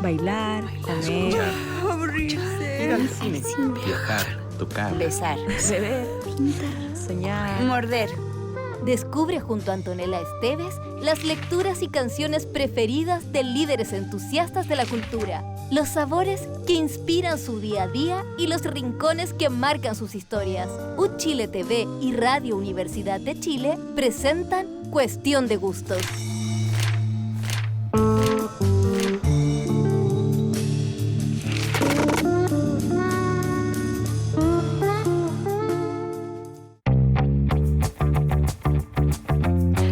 Bailar, comer, Aburrirse. ir al cine, Viajar, tocar. Besar. beber, soñar. Morder. Descubre junto a Antonella Esteves las lecturas y canciones preferidas de líderes entusiastas de la cultura, los sabores que inspiran su día a día y los rincones que marcan sus historias. Chile TV y Radio Universidad de Chile presentan Cuestión de Gustos.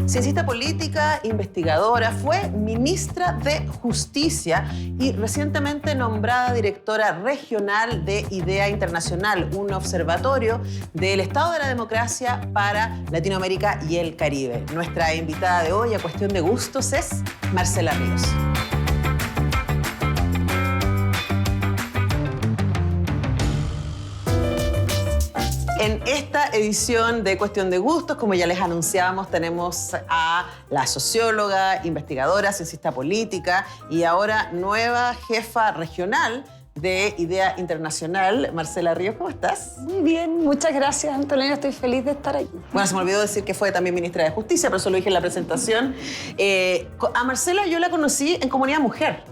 Ciencista política, investigadora, fue ministra de Justicia y recientemente nombrada directora regional de IDEA Internacional, un observatorio del estado de la democracia para Latinoamérica y el Caribe. Nuestra invitada de hoy a Cuestión de Gustos es Marcela Ríos. En esta edición de Cuestión de Gustos, como ya les anunciábamos, tenemos a la socióloga, investigadora, ciencista política y ahora nueva jefa regional de IDEA Internacional, Marcela Ríos. ¿Cómo estás? Muy bien, muchas gracias, Antonella. Estoy feliz de estar aquí. Bueno, se me olvidó decir que fue también ministra de Justicia, pero eso lo dije en la presentación. A Marcela yo la conocí en Comunidad Mujer.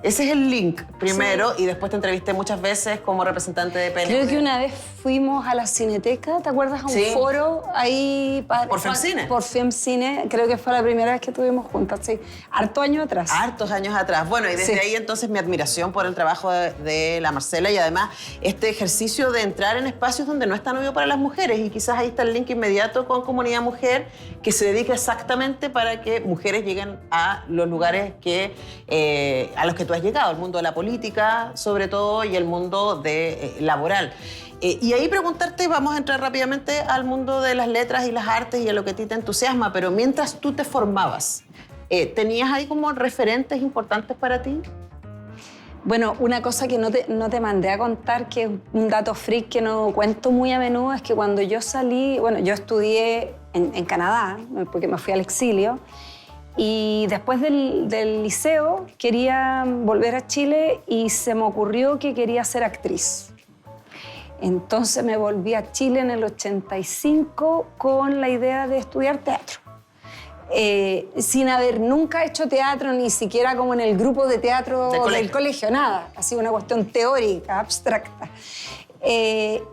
Ese es el link primero, sí. Y después te entrevisté muchas veces como representante de PNUD. Creo que una vez fuimos a la Cineteca, ¿te acuerdas? A un sí. foro ahí... ¿Por FemCine? Por FemCine, creo que fue la primera vez que estuvimos juntas, sí. Hartos años atrás. Hartos años atrás. Bueno, y desde ahí entonces mi admiración por el trabajo de la Marcela y además este ejercicio de entrar en espacios donde no es tan obvio para las mujeres y quizás ahí está el link inmediato con Comunidad Mujer que se dedica exactamente para que mujeres lleguen a los lugares a los que tú has llegado, el mundo de la política sobre todo y el mundo laboral. Y ahí preguntarte, vamos a entrar rápidamente al mundo de las letras y las artes y a lo que a ti te entusiasma, pero mientras tú te formabas, ¿tenías ahí como referentes importantes para ti? Bueno, una cosa que no te mandé a contar, que es un dato freak que no cuento muy a menudo, es que cuando yo salí, bueno, yo estudié en Canadá, porque me fui al exilio, y después del liceo quería volver a Chile y se me ocurrió que quería ser actriz. Entonces me volví a Chile en el 85 con la idea de estudiar teatro. Sin haber nunca hecho teatro, ni siquiera como en el grupo de teatro del colegio, nada. Ha sido una cuestión teórica, abstracta.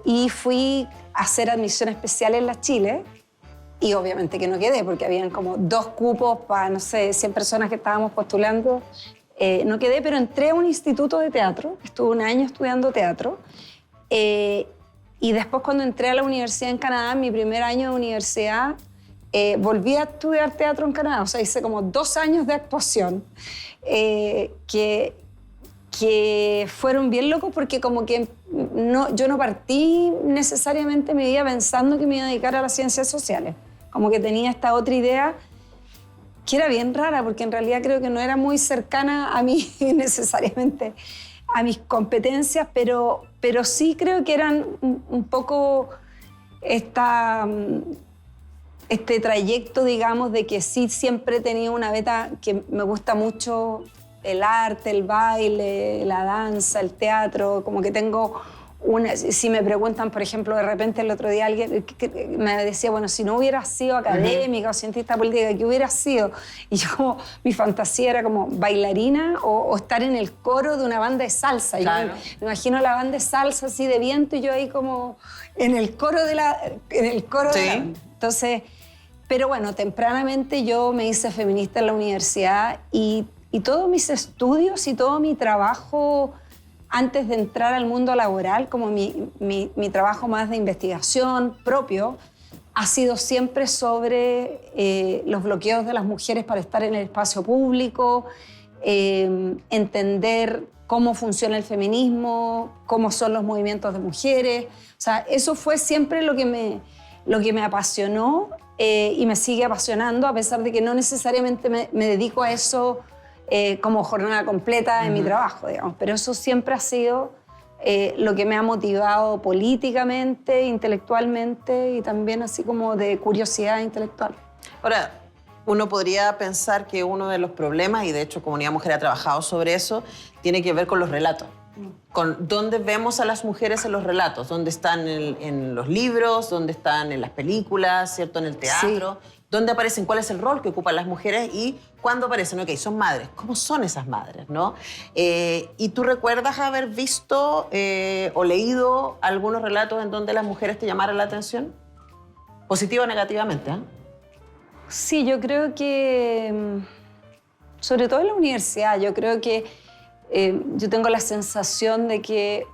Y fui a hacer admisión especial en la Chile. Y obviamente que no quedé, porque habían como 2 cupos para, no sé, 100 personas que estábamos postulando. No quedé, pero entré a un instituto de teatro. Estuve un año estudiando teatro. Y después cuando entré a la universidad en Canadá, mi primer año de universidad, volví a estudiar teatro en Canadá. O sea, hice como 2 años de actuación que fueron bien locos porque como que yo no partí necesariamente mi vida pensando que me iba a dedicar a las ciencias sociales. Como que tenía esta otra idea que era bien rara porque en realidad creo que no era muy cercana a mí necesariamente a mis competencias, pero sí creo que eran un poco este trayecto, digamos, de que sí siempre he tenido una beta que me gusta mucho el arte, el baile, la danza, el teatro, como que tengo una... Si me preguntan, por ejemplo, de repente el otro día alguien me decía, bueno, si no hubieras sido académica o cientista política, ¿qué hubieras sido? Y yo como, mi fantasía era como bailarina o estar en el coro de una banda de salsa. Claro. Yo me imagino la banda de salsa así de viento y yo ahí como en el coro de la... Entonces, pero bueno, tempranamente yo me hice feminista en la universidad y todos mis estudios y todo mi trabajo antes de entrar al mundo laboral, como mi trabajo más de investigación propio, ha sido siempre sobre los bloqueos de las mujeres para estar en el espacio público, entender cómo funciona el feminismo, cómo son los movimientos de mujeres. O sea, eso fue siempre lo que me apasionó y me sigue apasionando, a pesar de que no necesariamente me dedico a eso como jornada completa en mi trabajo, digamos. Pero eso siempre ha sido lo que me ha motivado políticamente, intelectualmente y también así como de curiosidad intelectual. Ahora, Uno podría pensar que uno de los problemas, y de hecho Comunidad Mujer ha trabajado sobre eso, tiene que ver con los relatos. Con dónde vemos a las mujeres en los relatos, dónde están en los libros, dónde están en las películas, ¿cierto? En el teatro, dónde aparecen, cuál es el rol que ocupan las mujeres y cuándo aparecen. Ok, son madres. ¿Cómo son esas madres, no? ¿Y tú recuerdas haber visto o leído algunos relatos en donde las mujeres te llamaran la atención? ¿Positiva o negativamente? Sí, yo creo que, sobre todo en la universidad, yo creo que yo tengo la sensación de que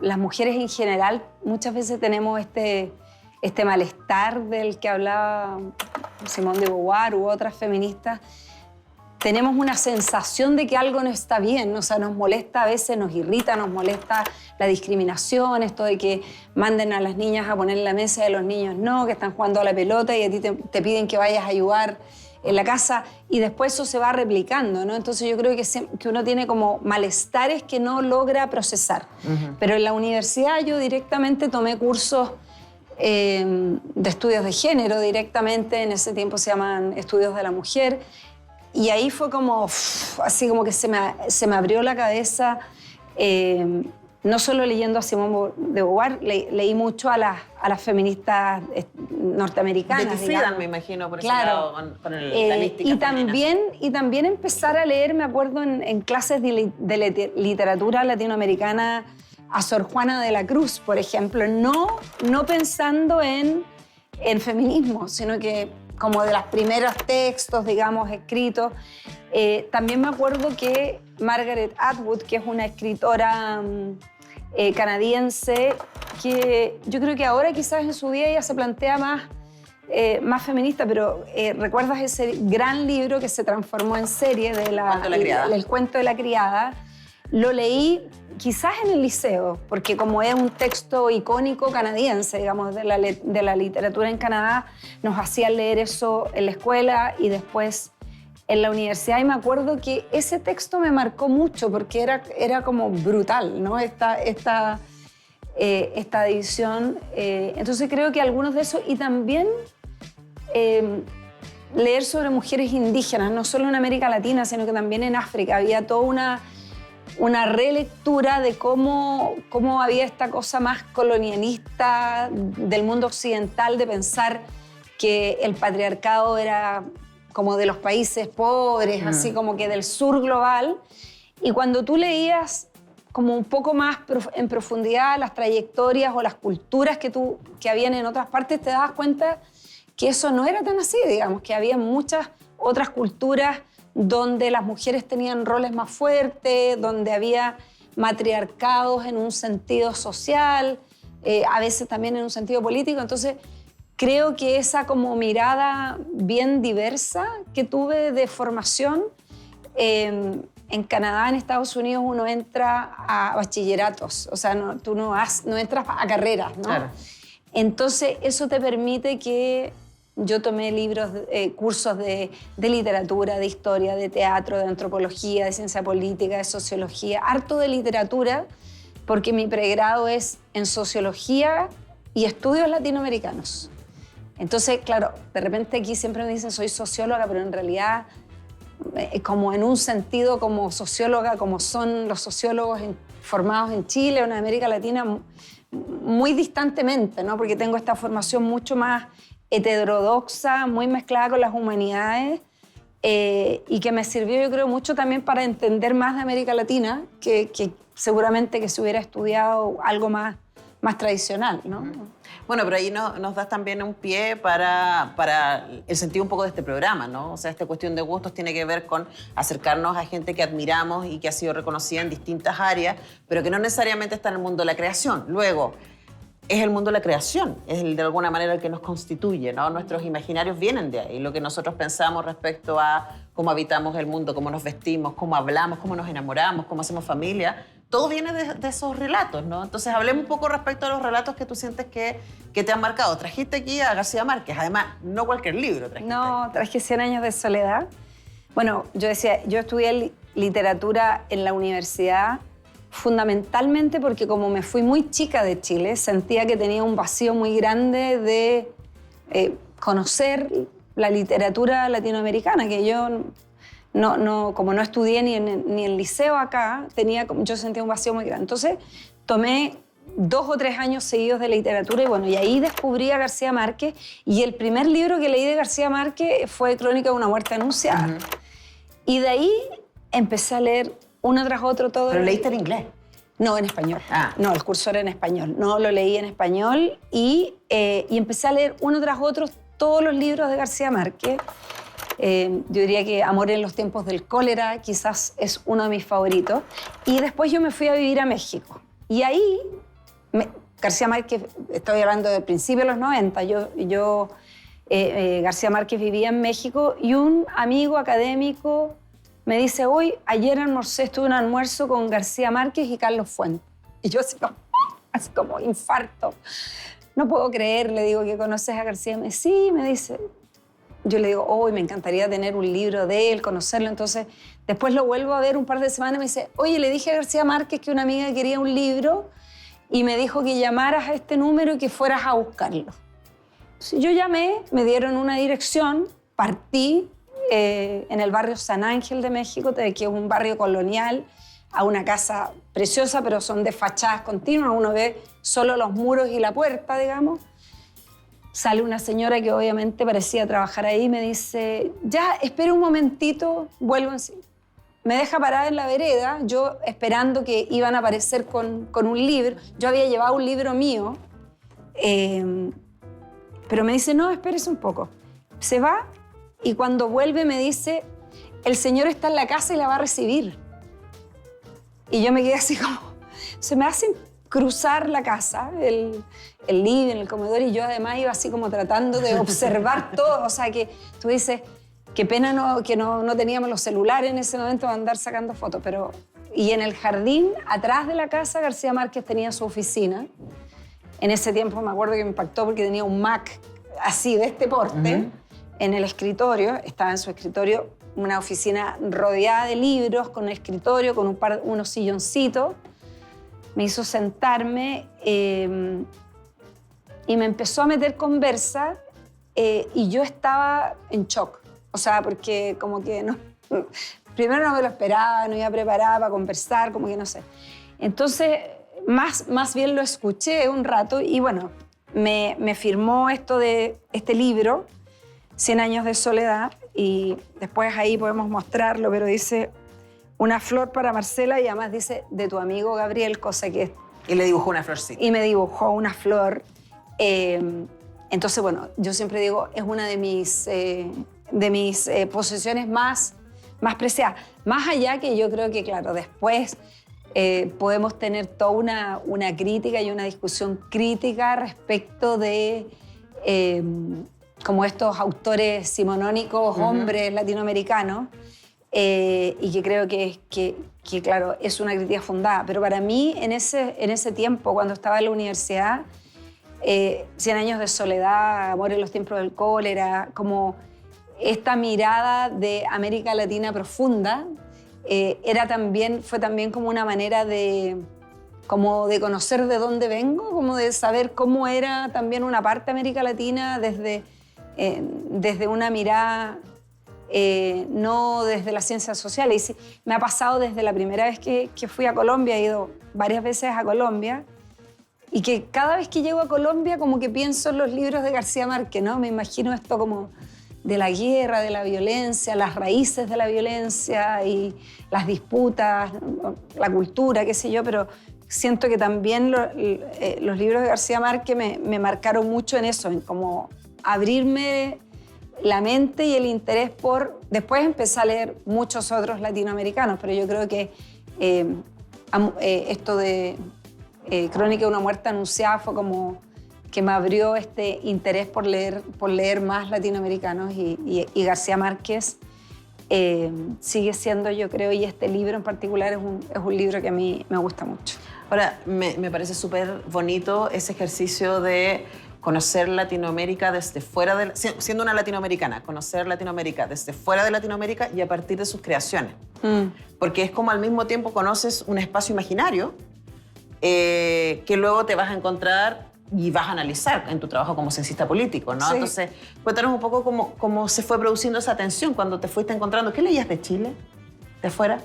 las mujeres en general muchas veces tenemos este malestar del que hablaba Simone de Beauvoir u otras feministas. Tenemos una sensación de que algo no está bien, o sea, nos molesta a veces, nos irrita, nos molesta la discriminación, esto de que manden a las niñas a poner la mesa y a los niños no, que están jugando a la pelota y a ti te piden que vayas a ayudar en la casa y después eso se va replicando, ¿no? Entonces yo creo que uno tiene como malestares que no logra procesar. Pero en la universidad yo directamente tomé cursos de estudios de género directamente, en ese tiempo se llaman estudios de la mujer, y ahí fue como, así como que se me abrió la cabeza, no solo leyendo a Simone de Beauvoir, leí mucho a las feministas norteamericanas. Betty Friedan, me imagino, por ese lado, con la mística y también empezar a leer, me acuerdo, en clases de literatura latinoamericana, a Sor Juana de la Cruz, por ejemplo, no pensando en feminismo, sino que como de los primeros textos, digamos, escritos. También me acuerdo que Margaret Atwood, que es una escritora canadiense, que yo creo que ahora quizás en su día ella se plantea más feminista, pero ¿recuerdas ese gran libro que se transformó en serie de El cuento de la criada? Lo leí quizás en el liceo, porque como es un texto icónico canadiense, digamos, de la literatura en Canadá, nos hacían leer eso en la escuela y después en la universidad. Y me acuerdo que ese texto me marcó mucho porque era como brutal, ¿no? Esta división. Entonces creo que algunos de esos, y también leer sobre mujeres indígenas, no solo en América Latina, sino que también en África. Había toda una relectura de cómo había esta cosa más colonialista del mundo occidental de pensar que el patriarcado era como de los países pobres, así como que del sur global. Y cuando tú leías como un poco más en profundidad las trayectorias o las culturas que habían en otras partes, te dabas cuenta que eso no era tan así, digamos, que había muchas otras culturas donde las mujeres tenían roles más fuertes, donde había matriarcados en un sentido social, a veces también en un sentido político. Entonces, creo que esa como mirada bien diversa que tuve de formación, en Canadá, en Estados Unidos, uno entra a bachilleratos, o sea, tú no entras a carreras, ¿no? Claro. Entonces, eso te permite que yo tomé cursos de literatura, de historia, de teatro, de antropología, de ciencia política, de sociología, harto de literatura, porque mi pregrado es en sociología y estudios latinoamericanos. Entonces, claro, de repente aquí siempre me dicen soy socióloga, pero en realidad, como en un sentido como socióloga, como son los sociólogos formados en Chile o en América Latina, muy distantemente, ¿no? Porque tengo esta formación mucho más heterodoxa, muy mezclada con las humanidades, y que me sirvió, yo creo, mucho también para entender más de América Latina, que seguramente que se hubiera estudiado algo más tradicional, ¿no? Bueno, pero ahí nos das también un pie para el sentido un poco de este programa, ¿no? O sea, esta cuestión de gustos tiene que ver con acercarnos a gente que admiramos y que ha sido reconocida en distintas áreas, pero que no necesariamente está en el mundo de la creación. Luego, es el mundo de la creación, es de alguna manera el que nos constituye, ¿no? Nuestros imaginarios vienen de ahí, lo que nosotros pensamos respecto a cómo habitamos el mundo, cómo nos vestimos, cómo hablamos, cómo nos enamoramos, cómo hacemos familia, todo viene de esos relatos, ¿no? Entonces, hablemos un poco respecto a los relatos que tú sientes que te han marcado. Trajiste aquí a García Márquez, además, no cualquier libro trajiste. No, traje 100 años de soledad. Bueno, yo estudié literatura en la universidad fundamentalmente porque como me fui muy chica de Chile, sentía que tenía un vacío muy grande de conocer la literatura latinoamericana, que yo como no estudié ni en el liceo acá, yo sentía un vacío muy grande. Entonces tomé 2 o 3 años seguidos de literatura y bueno, y ahí descubrí a García Márquez, y el primer libro que leí de García Márquez fue Crónica de una muerte anunciada. Y de ahí empecé a leer uno tras otro todo. ¿Pero leíste en inglés? No, en español. Ah. No, el curso era en español. No, lo leí en español y empecé a leer uno tras otro todos los libros de García Márquez. Yo diría que Amor en los tiempos del cólera quizás es uno de mis favoritos. Y después yo me fui a vivir a México. Y ahí, García Márquez, estoy hablando del principio de los 90, García Márquez vivía en México y un amigo académico me dice, ayer almorcé, estuve en un almuerzo con García Márquez y Carlos Fuentes. Y yo así como infarto. No puedo creer, le digo, que conoces a García. Sí, me dice. Yo le digo, me encantaría tener un libro de él, conocerlo. Entonces, después lo vuelvo a ver un par de semanas y me dice, le dije a García Márquez que una amiga quería un libro y me dijo que llamaras a este número y que fueras a buscarlo. Entonces, yo llamé, me dieron una dirección, partí en el barrio San Ángel de México, que es un barrio colonial, a una casa preciosa, pero son de fachadas continuas. Uno ve solo los muros y la puerta, digamos. Sale una señora que obviamente parecía trabajar ahí y me dice, ya, espera un momentito, vuelvo en sí. Me deja parada en la vereda, yo esperando que iban a aparecer con un libro. Yo había llevado un libro mío, pero me dice, no, espérese un poco. Se va y cuando vuelve me dice, el señor está en la casa y la va a recibir. Y yo me quedé así como, se me hacen cruzar la casa, el living, el comedor, y yo además iba así como tratando de observar todo. O sea, que tú dices, qué pena que no teníamos los celulares en ese momento para andar sacando fotos. Y en el jardín, atrás de la casa, García Márquez tenía su oficina. En ese tiempo me acuerdo que me impactó porque tenía un Mac así, de este porte, en el escritorio. Estaba en su escritorio, una oficina rodeada de libros, con un escritorio, con unos silloncitos. Me hizo sentarme y me empezó a meter conversa y yo estaba en shock. O sea, porque como que no... Primero no me lo esperaba, no iba preparada para conversar, como que no sé. Entonces, más bien lo escuché un rato y bueno, me firmó este libro, 100 años de soledad, y después ahí podemos mostrarlo, pero dice... Una flor para Marcela y además dice de tu amigo Gabriel, cosa que... Y le dibujó una florcita. Y me dibujó una flor. Entonces, bueno, yo siempre digo, es una de mis posesiones más preciadas. Más allá que yo creo que, claro, después podemos tener toda una crítica y una discusión crítica respecto de como estos autores simonónicos, hombres latinoamericanos, y que creo que claro, es una crítica fundada. Pero para mí, en ese tiempo, cuando estaba en la universidad, 100 años de soledad, Amor en los tiempos del cólera, como esta mirada de América Latina profunda, fue también como una manera de conocer de dónde vengo, como de saber cómo era también una parte de América Latina desde una mirada... no desde las ciencias sociales. Y me ha pasado desde la primera vez que fui a Colombia, he ido varias veces a Colombia, y que cada vez que llego a Colombia como que pienso en los libros de García Márquez, ¿no? Me imagino esto como de la guerra, de la violencia, las raíces de la violencia y las disputas, la cultura, qué sé yo, pero siento que también los libros de García Márquez me marcaron mucho en eso, en como abrirme la mente y el interés por... Después empecé a leer muchos otros latinoamericanos, pero yo creo que esto de Crónica de una muerte anunciada fue como que me abrió este interés por leer más latinoamericanos y García Márquez sigue siendo, yo creo, y este libro en particular es un libro que a mí me gusta mucho. Ahora, me parece súper bonito ese ejercicio de conocer Latinoamérica desde fuera de... Siendo una latinoamericana, conocer Latinoamérica desde fuera de Latinoamérica y a partir de sus creaciones. Porque es como al mismo tiempo conoces un espacio imaginario que luego te vas a encontrar y vas a analizar en tu trabajo como ciencista político, ¿no? Sí. Entonces, cuéntanos un poco cómo se fue produciendo esa tensión cuando te fuiste encontrando. ¿Qué leías de Chile? ¿De afuera?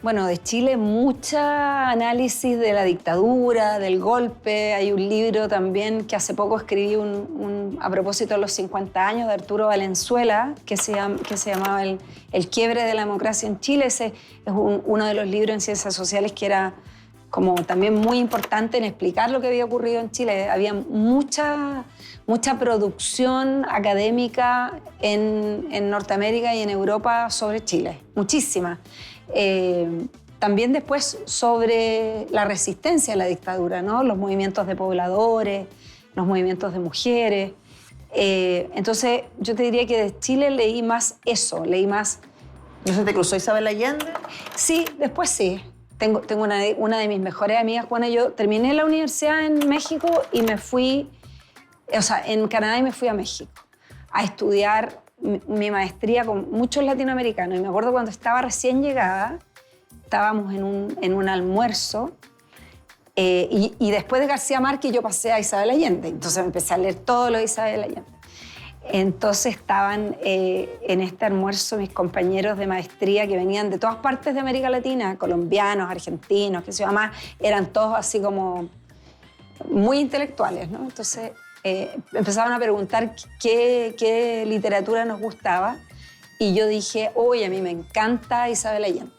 Bueno, de Chile mucha análisis de la dictadura, del golpe. Hay un libro también que hace poco escribí a propósito de los 50 años de Arturo Valenzuela, que se llamaba el quiebre de la democracia en Chile. Ese es uno de los libros en ciencias sociales que era como también muy importante en explicar lo que había ocurrido en Chile. Había mucha producción académica en Norteamérica y en Europa sobre Chile, muchísima. También después sobre la resistencia a la dictadura, ¿no? Los movimientos de pobladores, los movimientos de mujeres. Entonces yo te diría que de Chile leí más eso, leí más... ¿No se te cruzó Isabel Allende? Sí, después sí. Tengo una de mis mejores amigas, Juana. Yo terminé la universidad en México y me fui, o sea, en Canadá y me fui a México a estudiar mi maestría con muchos latinoamericanos. Y me acuerdo cuando estaba recién llegada, estábamos en un almuerzo y después de García Márquez yo pasé a Isabel Allende. Entonces me empecé a leer todo lo de Isabel Allende. Entonces estaban en este almuerzo mis compañeros de maestría que venían de todas partes de América Latina, colombianos, argentinos, que se llama, eran todos así como muy intelectuales, ¿no? Entonces empezaban a preguntar qué literatura nos gustaba y yo dije, oye, a mí me encanta Isabel Allende.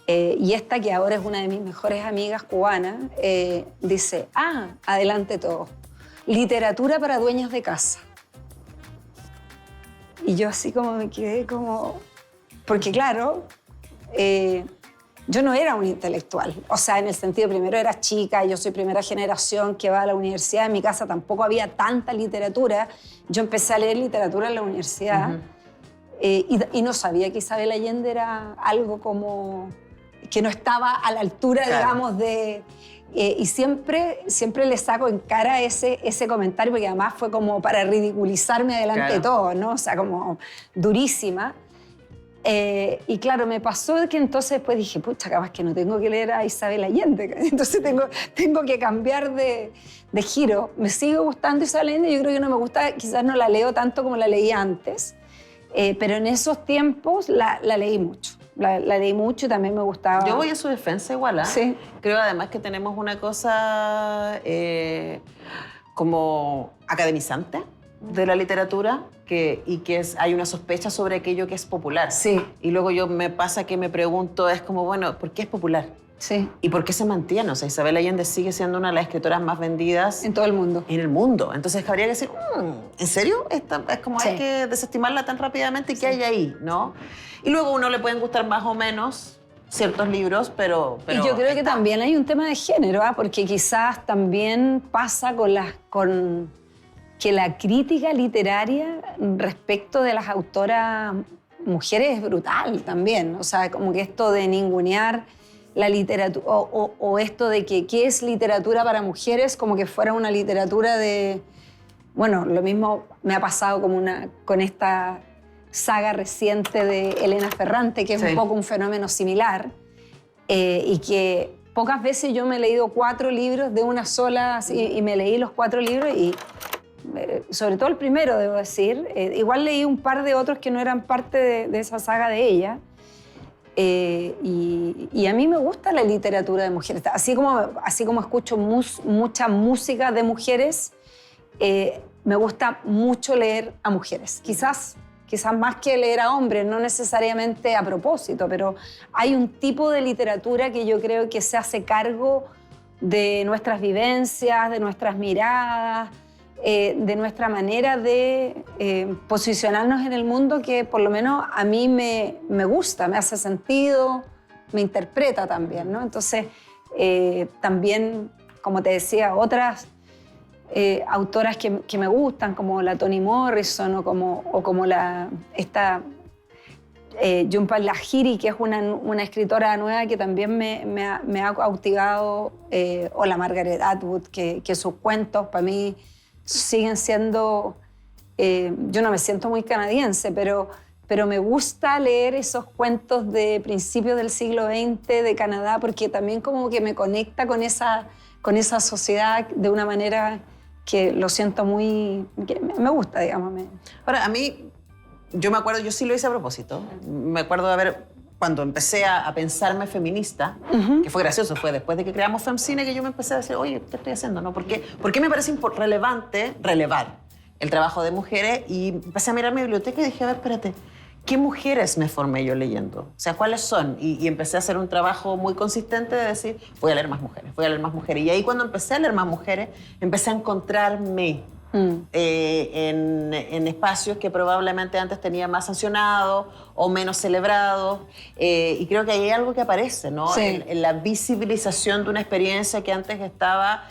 Y esta, que ahora es una de mis mejores amigas cubanas, dice, adelante todo, literatura para dueñas de casa. Y yo así como me quedé como... Porque claro, yo no era un intelectual. O sea, en el sentido, primero era chica, yo soy primera generación que va a la universidad. En mi casa tampoco había tanta literatura. Yo empecé a leer literatura en la universidad y no sabía que Isabel Allende era algo como... que no estaba a la altura, claro, digamos, de... y siempre le saco en cara ese comentario, porque además fue como para ridiculizarme delante, claro, de todo, ¿no? O sea, como durísima. Y claro, me pasó que entonces después dije, pucha, capaz que no tengo que leer a Isabel Allende. Entonces tengo que cambiar de giro. Me sigue gustando Isabel Allende, yo creo que no me gusta, quizás no la leo tanto como la leía antes, pero en esos tiempos la leí mucho. La leí mucho y también me gustaba. Yo voy a su defensa igual, ¿eh? Sí. Creo además que tenemos una cosa como academizante de la literatura hay una sospecha sobre aquello que es popular. Sí. Y luego me pasa que me pregunto, es como, bueno, ¿por qué es popular? Sí. ¿Y por qué se mantiene? O sea, Isabel Allende sigue siendo una de las escritoras más vendidas en todo el mundo. En el mundo. Entonces habría que decir, ¿en serio? Es como, sí, hay que desestimarla tan rápidamente. ¿Qué hay ahí? ¿No? Y luego a uno le pueden gustar más o menos ciertos libros, pero y yo creo que también hay un tema de género, ¿eh? Porque quizás también pasa con que la crítica literaria respecto de las autoras mujeres es brutal también. O sea, como que esto de ningunear la literatura, o esto de que qué es literatura para mujeres, como que fuera una literatura de... Bueno, lo mismo me ha pasado con esta saga reciente de Elena Ferrante, que es, sí, un poco un fenómeno similar, y que pocas veces yo me he leído 4 libros de una sola, y me leí los 4 libros, y sobre todo el primero, debo decir. Igual leí un par de otros que no eran parte de esa saga de ella. Y a mí me gusta la literatura de mujeres. Así como escucho mucha música de mujeres, me gusta mucho leer a mujeres. Quizás más que leer a hombres, no necesariamente a propósito, pero hay un tipo de literatura que yo creo que se hace cargo de nuestras vivencias, de nuestras miradas, de nuestra manera de posicionarnos en el mundo, que por lo menos a mí me gusta, me hace sentido, me interpreta también, ¿no? Entonces, también, como te decía, otras autoras que me gustan, como la Toni Morrison o como esta Jhumpa Lahiri, que es una escritora nueva que también me ha cautivado, o la Margaret Atwood, que sus cuentos para mí siguen siendo... yo no me siento muy canadiense, pero me gusta leer esos cuentos de principios del siglo XX de Canadá, porque también como que me conecta con esa con esa sociedad de una manera que lo siento que me gusta, digamos. Ahora, a mí, yo me acuerdo, yo sí lo hice a propósito. Me acuerdo de cuando empecé a pensarme feminista, que fue gracioso, fue después de que creamos FemCine que yo me empecé a decir, oye, ¿qué estoy haciendo? ¿No? ¿Por qué me parece relevante relevar el trabajo de mujeres? Y empecé a mirar mi biblioteca y dije, a ver, espérate, ¿qué mujeres me formé yo leyendo? O sea, ¿cuáles son? Y empecé a hacer un trabajo muy consistente de decir, voy a leer más mujeres, voy a leer más mujeres. Y ahí cuando empecé a leer más mujeres, empecé a encontrarme en espacios que probablemente antes tenía más sancionados o menos celebrados. Y creo que ahí hay algo que aparece, ¿no? Sí. En la visibilización de una experiencia que antes estaba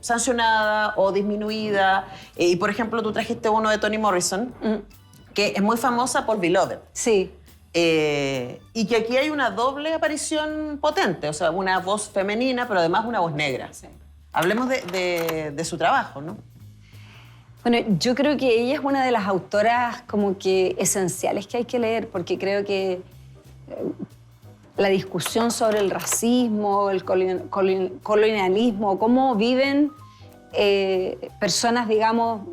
sancionada o disminuida. Y, por ejemplo, tú trajiste uno de Toni Morrison, que es muy famosa por Beloved. Sí. Y que aquí hay una doble aparición potente, o sea, una voz femenina, pero además una voz negra. Sí. Hablemos de su trabajo, ¿no? Bueno, yo creo que ella es una de las autoras como que esenciales que hay que leer, porque creo que la discusión sobre el racismo, el colonialismo, cómo viven personas, digamos,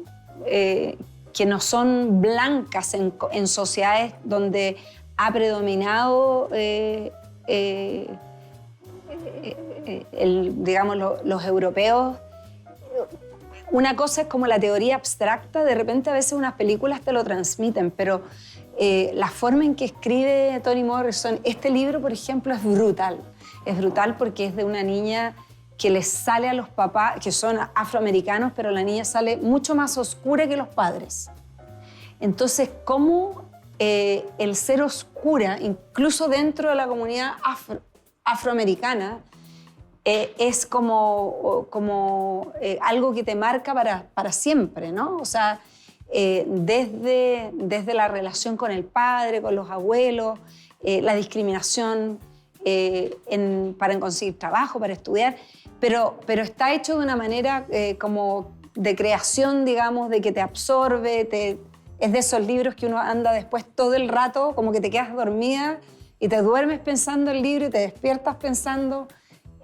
que no son blancas en sociedades donde ha predominado, digamos, los europeos. Una cosa es como la teoría abstracta, de repente a veces unas películas te lo transmiten, pero la forma en que escribe Toni Morrison, este libro, por ejemplo, es brutal. Es brutal porque es de una niña que les sale a los papás, que son afroamericanos, pero la niña sale mucho más oscura que los padres. Entonces, cómo el ser oscura, incluso dentro de la comunidad afroamericana, es como algo que te marca para siempre, ¿no? O sea, desde la relación con el padre, con los abuelos, la discriminación para conseguir trabajo, para estudiar, pero está hecho de una manera como de creación, digamos, de que te absorbe, es de esos libros que uno anda después todo el rato, como que te quedas dormida y te duermes pensando el libro y te despiertas pensando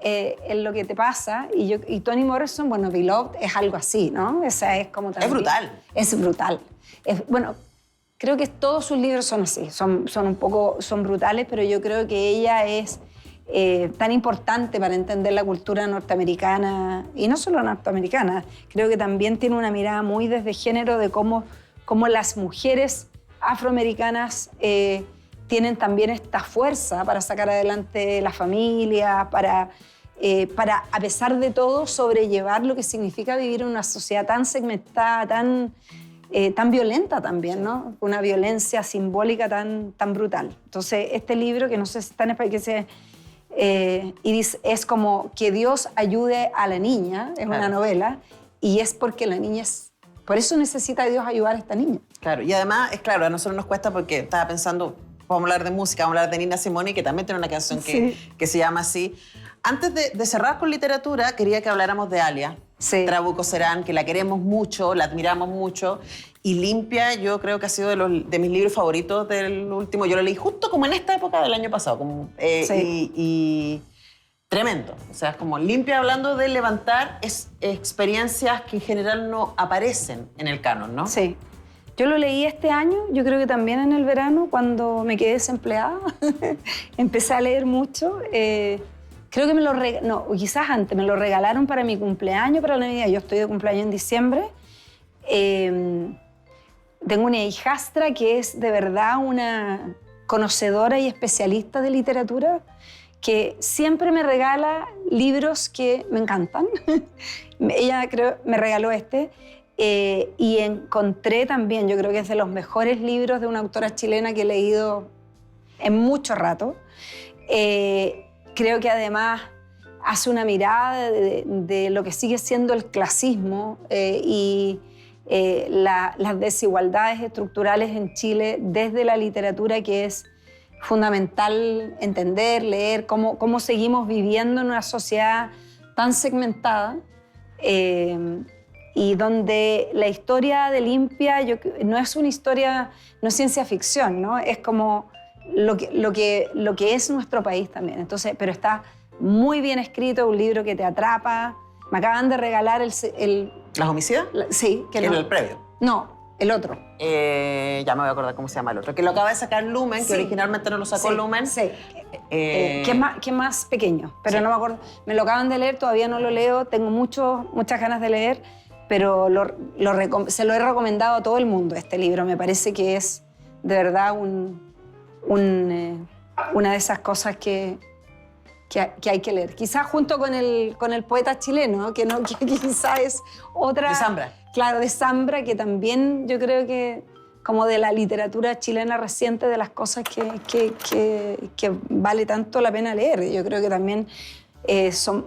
en lo que te pasa. Y Toni Morrison, bueno, Beloved es algo así, ¿no? Esa es como también, es brutal. Es brutal. Bueno, creo que todos sus libros son así, son brutales, pero yo creo que ella es tan importante para entender la cultura norteamericana, y no solo norteamericana, creo que también tiene una mirada muy desde género de cómo las mujeres afroamericanas tienen también esta fuerza para sacar adelante la familia, para, a pesar de todo, sobrellevar lo que significa vivir en una sociedad tan segmentada, tan violenta también, ¿no? Una violencia simbólica tan brutal. Entonces, este libro, que no sé si está en español, y dice, es como que Dios ayude a la niña, es una novela, y es porque la niña por eso necesita Dios ayudar a esta niña. Claro, y además, es claro, a nosotros nos cuesta porque estaba pensando, vamos a hablar de música, vamos a hablar de Nina Simone, que también tiene una canción que se llama así. Antes de cerrar con literatura, quería que habláramos de Alia, Trabuco Serán, que la queremos mucho, la admiramos mucho. Y Limpia, yo creo que ha sido de mis libros favoritos del último. Yo lo leí justo como en esta época del año pasado. Y tremendo. O sea, es como Limpia hablando de levantar experiencias que en general no aparecen en el canon, ¿no? Sí. Yo lo leí este año, yo creo que también en el verano, cuando me quedé desempleada. Empecé a leer mucho. Creo que quizás antes, me lo regalaron para mi cumpleaños, para la Navidad. Yo estoy de cumpleaños en diciembre. Tengo una hijastra que es de verdad una conocedora y especialista de literatura, que siempre me regala libros que me encantan. Ella me regaló este. Y encontré también, yo creo que es de los mejores libros de una autora chilena que he leído en mucho rato. Creo que además hace una mirada de lo que sigue siendo el clasismo y las desigualdades estructurales en Chile desde la literatura, que es fundamental entender, leer, cómo seguimos viviendo en una sociedad tan segmentada. Y donde la historia de Limpia no es una historia, no es ciencia ficción, ¿no? Es como lo que es nuestro país también. Entonces, pero está muy bien escrito, un libro que te atrapa. Me acaban de regalar ¿Las homicidas? Sí, que ¿En no. el previo? No, el otro. Ya me voy a acordar cómo se llama el otro. Que lo acaba de sacar Lumen, Sí. que originalmente no lo sacó Sí, Lumen. Sí. Que es más pequeño, pero Sí. no me acuerdo. Me lo acaban de leer, todavía no lo leo, tengo muchas ganas de leer, pero se lo he recomendado a todo el mundo, este libro. Me parece que es de verdad una de esas cosas que hay que leer. Quizás junto con el poeta chileno, que quizás es otra... De Zambra. Claro, de Zambra, que también yo creo que como de la literatura chilena reciente, de las cosas que vale tanto la pena leer. Yo creo que también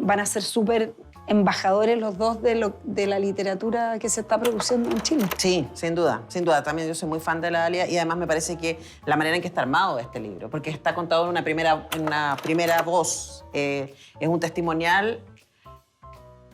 van a ser súper embajadores los dos de la literatura que se está produciendo en Chile. Sí, sin duda, sin duda. También yo soy muy fan de la Dalia y además me parece que la manera en que está armado este libro, porque está contado en una primera voz, es un testimonial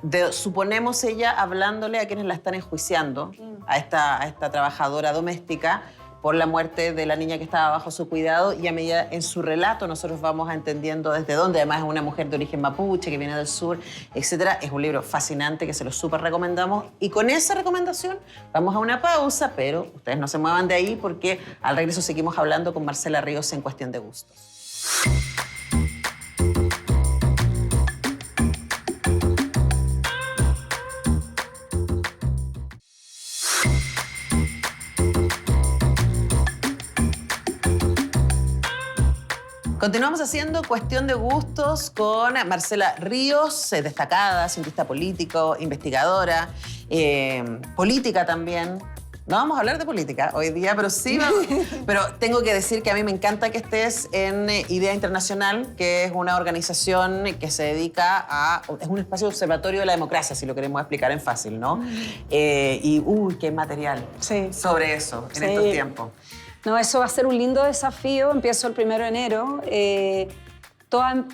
de, suponemos ella, hablándole a quienes la están enjuiciando, a esta trabajadora doméstica, por la muerte de la niña que estaba bajo su cuidado, y a medida en su relato nosotros vamos entendiendo desde dónde. Además es una mujer de origen mapuche que viene del sur, etc. Es un libro fascinante que se lo súper recomendamos, y con esa recomendación vamos a una pausa, pero ustedes no se muevan de ahí porque al regreso seguimos hablando con Marcela Ríos en Cuestión de Gustos. Continuamos haciendo Cuestión de Gustos con Marcela Ríos, destacada, cientista político, investigadora, política también. No vamos a hablar de política hoy día, pero sí vamos. Pero tengo que decir que a mí me encanta que estés en Idea Internacional, que es una organización que se dedica a... Es un espacio de observatorio de la democracia, si lo queremos explicar en fácil, ¿no? Qué material sobre eso en estos tiempos. No, eso va a ser un lindo desafío. Empiezo el 1 de enero.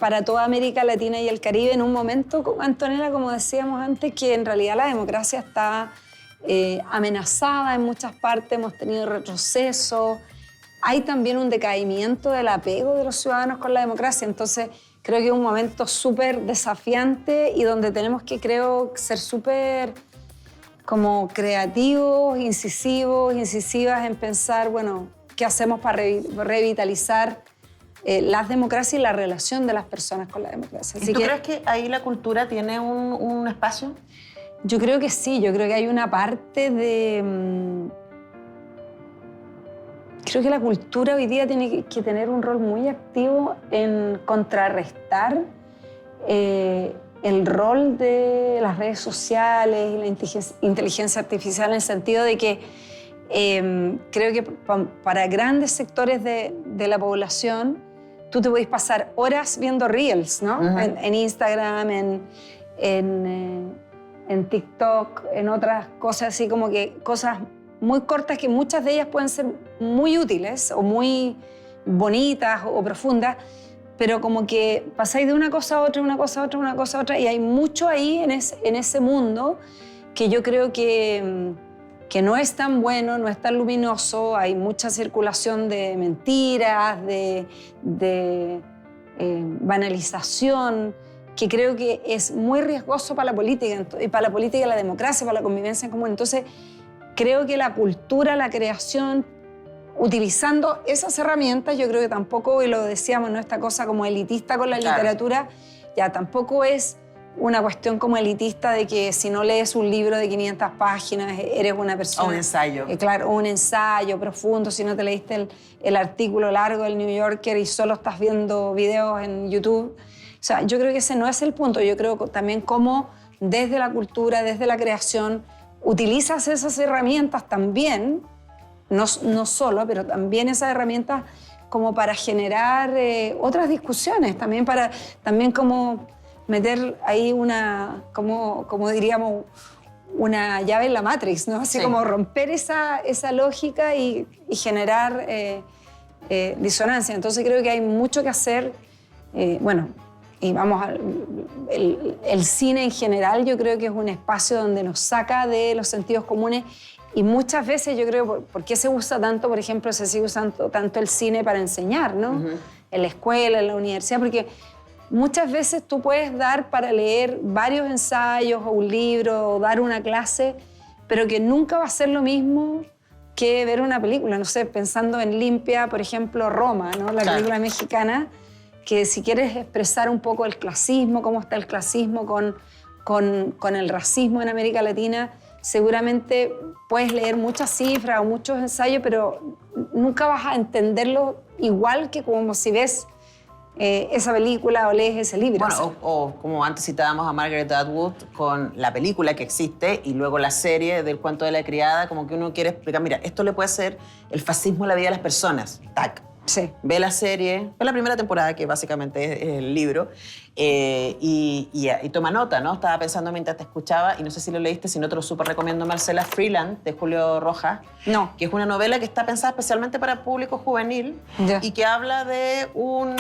Para toda América Latina y el Caribe, en un momento, Antonella, como decíamos antes, que en realidad la democracia está amenazada en muchas partes, hemos tenido retroceso. Hay también un decaimiento del apego de los ciudadanos con la democracia. Entonces, creo que es un momento súper desafiante y donde tenemos que, creo, ser súper como creativos, incisivas en pensar, bueno, ¿qué hacemos para revitalizar las democracias y la relación de las personas con la democracia? ¿Y tú crees que ahí la cultura tiene un espacio? Yo creo que sí, yo creo que hay una parte de... Creo que la cultura hoy día tiene que tener un rol muy activo en contrarrestar el rol de las redes sociales y la inteligencia artificial, en el sentido de que creo que para grandes sectores de la población tú te podés pasar horas viendo Reels, ¿no? Uh-huh. En Instagram, en TikTok, en otras cosas así, como que cosas muy cortas que muchas de ellas pueden ser muy útiles o muy bonitas o profundas, pero como que pasáis de una cosa a otra, una cosa a otra, una cosa a otra, y hay mucho ahí en ese mundo que yo creo que no es tan bueno, no es tan luminoso. Hay mucha circulación de mentiras, de banalización, que creo que es muy riesgoso para la política, y para la política y la democracia, para la convivencia en común. Entonces, creo que la cultura, la creación, utilizando esas herramientas, yo creo que tampoco, y lo decíamos, ¿no? Esta cosa como elitista con la literatura, ya tampoco es una cuestión como elitista de que si no lees un libro de 500 páginas eres una persona... O un ensayo. Claro, un ensayo profundo, si no te leíste el artículo largo del New Yorker y solo estás viendo videos en YouTube. O sea, yo creo que ese no es el punto. Yo creo también cómo desde la cultura, desde la creación, utilizas esas herramientas también, no solo, pero también esas herramientas como para generar otras discusiones, también como meter ahí como diríamos, una llave en la Matrix, ¿no? Así como romper esa lógica y generar disonancia. Entonces creo que hay mucho que hacer. Y vamos el cine en general, yo creo que es un espacio donde nos saca de los sentidos comunes, y muchas veces yo creo, ¿por qué se usa tanto, por ejemplo, se sigue usando tanto el cine para enseñar, ¿no? Uh-huh. En la escuela, en la universidad, porque muchas veces tú puedes dar para leer varios ensayos o un libro o dar una clase, pero que nunca va a ser lo mismo que ver una película. No sé, pensando en Limpia, por ejemplo, Roma, ¿no? La película mexicana, que si quieres expresar un poco el clasismo, cómo está el clasismo con el racismo en América Latina, seguramente puedes leer muchas cifras o muchos ensayos, pero nunca vas a entenderlo igual que como si ves esa película o lees ese libro. Bueno, o como antes citábamos a Margaret Atwood con la película que existe y luego la serie del cuento de la criada, como que uno quiere explicar, mira, esto le puede ser el fascismo en la vida de las personas. Tac. Sí. Ve la serie, ve la primera temporada, que básicamente es el libro, y toma nota, ¿no? Estaba pensando mientras te escuchaba, y no sé si lo leíste, si no te lo súper recomiendo, Marcela, Freeland, de Julio Rojas. No. Que es una novela que está pensada especialmente para público juvenil y que habla de un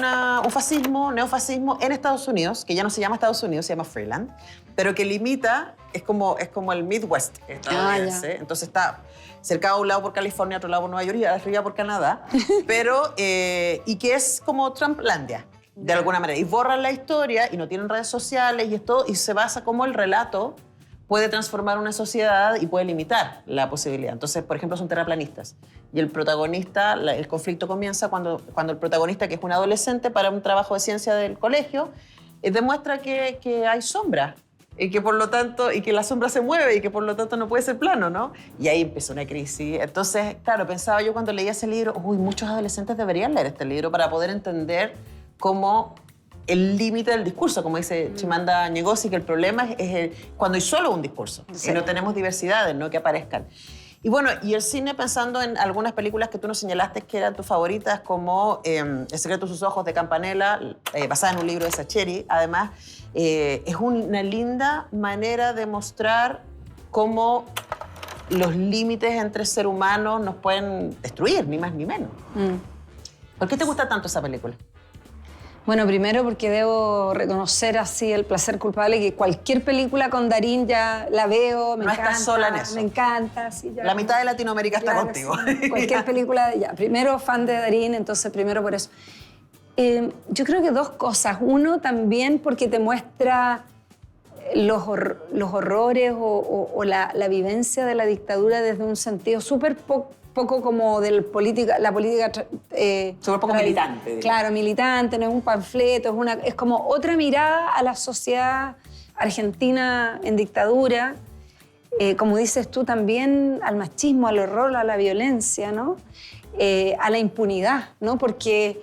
fascismo, neofascismo en Estados Unidos, que ya no se llama Estados Unidos, se llama Freeland, pero que limita, es como el Midwest estadounidense. Entonces está cercado a un lado por California, a otro lado por Nueva York y arriba por Canadá, pero, y que es como Trumplandia, de alguna manera. Y borran la historia y no tienen redes sociales y esto, y se basa como el relato puede transformar una sociedad y puede limitar la posibilidad. Entonces, por ejemplo, son terraplanistas. Y el protagonista, el conflicto comienza cuando el protagonista, que es un adolescente para un trabajo de ciencia del colegio, demuestra que hay sombra. Y que por lo tanto, y que la sombra se mueve y que por lo tanto no puede ser plano, ¿no? Y ahí empezó una crisis. Entonces, claro, pensaba yo cuando leía ese libro, muchos adolescentes deberían leer este libro para poder entender cómo el límite del discurso, como dice Chimamanda Ngozi, que el problema es cuando hay solo un discurso, y no tenemos diversidades, no que aparezcan. Y bueno, y el cine, pensando en algunas películas que tú nos señalaste que eran tus favoritas, como El secreto de sus ojos, de Campanella, basada en un libro de Sacheri, además, es una linda manera de mostrar cómo los límites entre ser humanos nos pueden destruir, ni más ni menos. ¿Por qué te gusta tanto esa película? Bueno, primero porque debo reconocer así el placer culpable, que cualquier película con Darín ya la veo, me encanta. No estás sola en eso. Me encanta. Sí, ya, la mitad de Latinoamérica está contigo. Sí, cualquier película, ya. Primero fan de Darín, entonces primero por eso. Yo creo que dos cosas. Uno, también porque te muestra los horrores o la vivencia de la dictadura desde un sentido súper poco como la política súper poco militante. Diría. Claro, militante, no es un panfleto, es como otra mirada a la sociedad argentina en dictadura, como dices tú también, al machismo, al horror, a la violencia, ¿no? A la impunidad, ¿no? Porque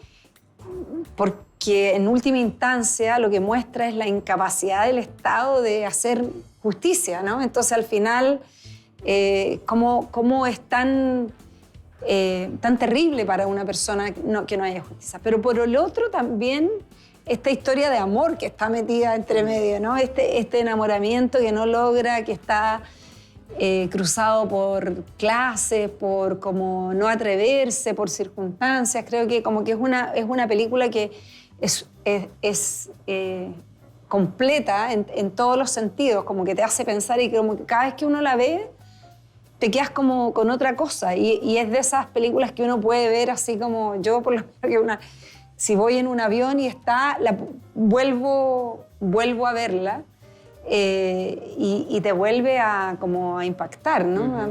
en última instancia lo que muestra es la incapacidad del Estado de hacer justicia, ¿no? Entonces al final, cómo es tan terrible para una persona que no haya justicia. Pero por el otro también esta historia de amor que está metida entre medio, ¿no? Este enamoramiento que no logra, que está cruzado por clases, por como no atreverse, por circunstancias. Creo que como que es una película que es completa en todos los sentidos, como que te hace pensar y como que cada vez que uno la ve te quedas como con otra cosa y es de esas películas que uno puede ver así como yo, por lo menos, que si voy en un avión y vuelvo a verla y te vuelve como a impactar, ¿no?